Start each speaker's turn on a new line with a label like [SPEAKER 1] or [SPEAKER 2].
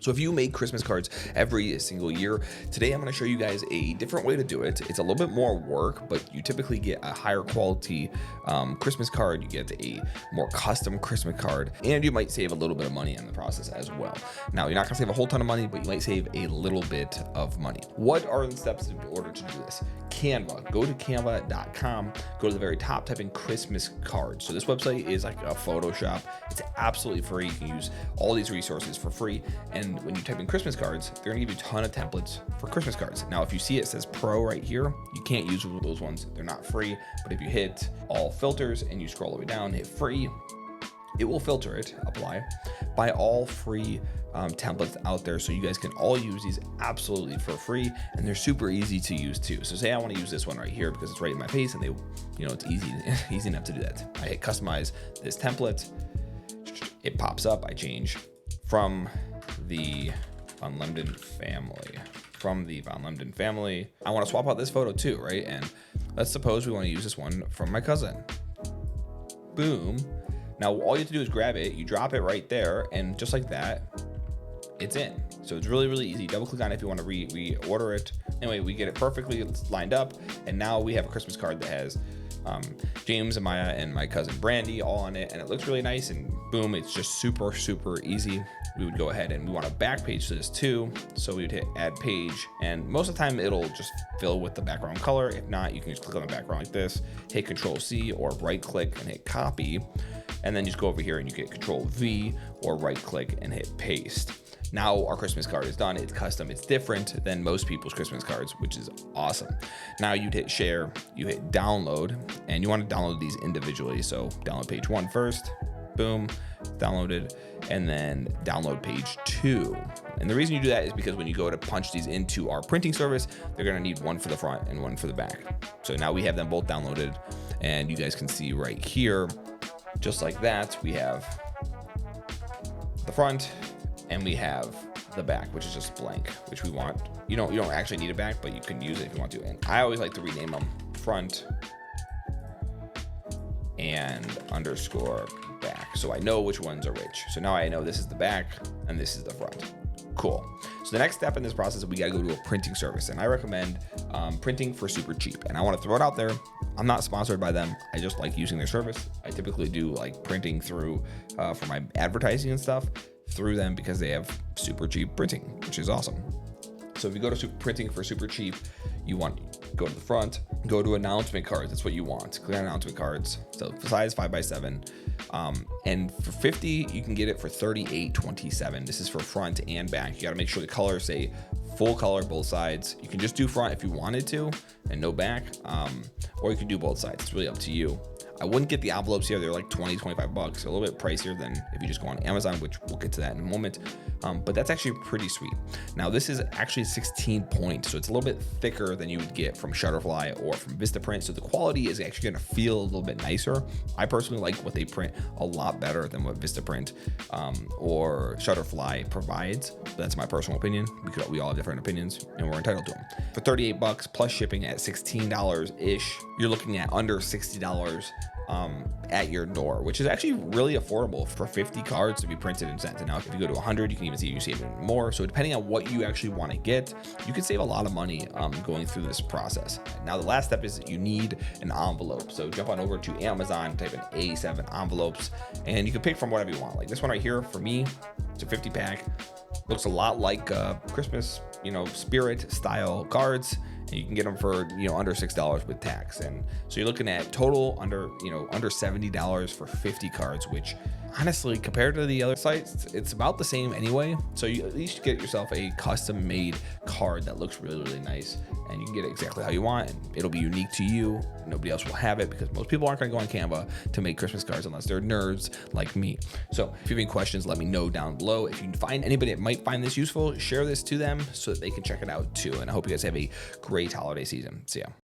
[SPEAKER 1] So if you make Christmas cards every single year, today I'm going to show you guys a different way to do it. It's a little bit more work, but you typically get a higher quality Christmas card. You get a more custom Christmas card, and you might save a little bit of money in the process as well. Now, you're not going to save a whole ton of money, but you might save a little bit of money. What are the steps in order to do this? Canva. Go to canva.com, go to the very top, type in Christmas cards. So this website is like a Photoshop. It's absolutely free. You can use all these resources for free. And when you type in Christmas cards, they're gonna give you a ton of templates for Christmas cards. Now, if you see it says Pro right here, you can't use those ones. They're not free. But if you hit all filters and you scroll all the way down, hit free, it will filter it, apply, by all free templates out there. So you guys can all use these absolutely for free, and they're super easy to use too. So say I want to use this one right here because it's right in my face, and it's easy enough to do that. I hit customize this template. It pops up. I change from the Von Lemden family. I want to swap out this photo too, right? And let's suppose we want to use this one from my cousin. Boom. Now, all you have to do is grab it, you drop it right there, and just like that, it's in. So it's really, really easy. Double click on it if you want to reorder it. Anyway, we get it perfectly lined up, and now we have a Christmas card that has James and Maya and my cousin Brandy all on it, and it looks really nice, and boom, it's just super, super easy. We would go ahead and we want a back page to this too. So we would hit add page, and most of the time it'll just fill with the background color. If not, you can just click on the background like this, hit Control C or right click and hit copy. And then just go over here and you get Control V or right click and hit paste. Now our Christmas card is done. It's custom. It's different than most people's Christmas cards, which is awesome. Now you'd hit share, you hit download, and you want to download these individually. So download page 1 first, boom, downloaded, and then download page 2. And the reason you do that is because when you go to punch these into our printing service, they're going to need one for the front and one for the back. So now we have them both downloaded, and you guys can see right here, just like that, we have the front and we have the back, which is just blank, which we want. You don't actually need a back, but you can use it if you want to. And I always like to rename them front and underscore back, so I know which ones are which. So now I know this is the back and this is the front. Cool. So the next step in this process is we gotta go to a printing service, and I recommend printing for super cheap. And I want to throw it out there. I'm not sponsored by them. I just like using their service. I typically do like printing through for my advertising and stuff through them because they have super cheap printing, which is awesome. So if you go to printing for super cheap, you want go to the front, go to announcement cards. That's what you want. Click on announcement cards. So size 5x7. And for 50, you can get it for $38.27. This is for front and back. You got to make sure the colors say full color, both sides. You can just do front if you wanted to and no back, or you can do both sides. It's really up to you. I wouldn't get the envelopes here. They're like 20, 25 bucks, a little bit pricier than if you just go on Amazon, which we'll get to that in a moment. But that's actually pretty sweet. Now this is actually 16 points, so it's a little bit thicker than you would get from Shutterfly or from Vistaprint. So the quality is actually gonna feel a little bit nicer. I personally like what they print a lot better than what Vistaprint or Shutterfly provides. That's my personal opinion, because we all have different opinions and we're entitled to them. For 38 bucks plus shipping at $16-ish, you're looking at under $60 at your door, which is actually really affordable for 50 cards to be printed and sent. And now if you go to 100, you can even see you save even more. So depending on what you actually want to get, you can save a lot of money going through this process. Now the last step is you need an envelope. So jump on over to Amazon, type in A7 envelopes, and you can pick from whatever you want. Like this one right here, for me, it's a 50 pack. Looks a lot like Christmas, spirit style cards. And you can get them for under $6 with tax, and so you're looking at total under $70 for 50 cards, which honestly, compared to the other sites, it's about the same anyway. So you at least get yourself a custom made card that looks really, really nice, and you can get it exactly how you want, and it'll be unique to you. Nobody else will have it because most people aren't going to go on Canva to make Christmas cards unless they're nerds like me. So if you have any questions, let me know down below. If you find anybody that might find this useful, share this to them so that they can check it out too. And I hope you guys have a great holiday season. See ya.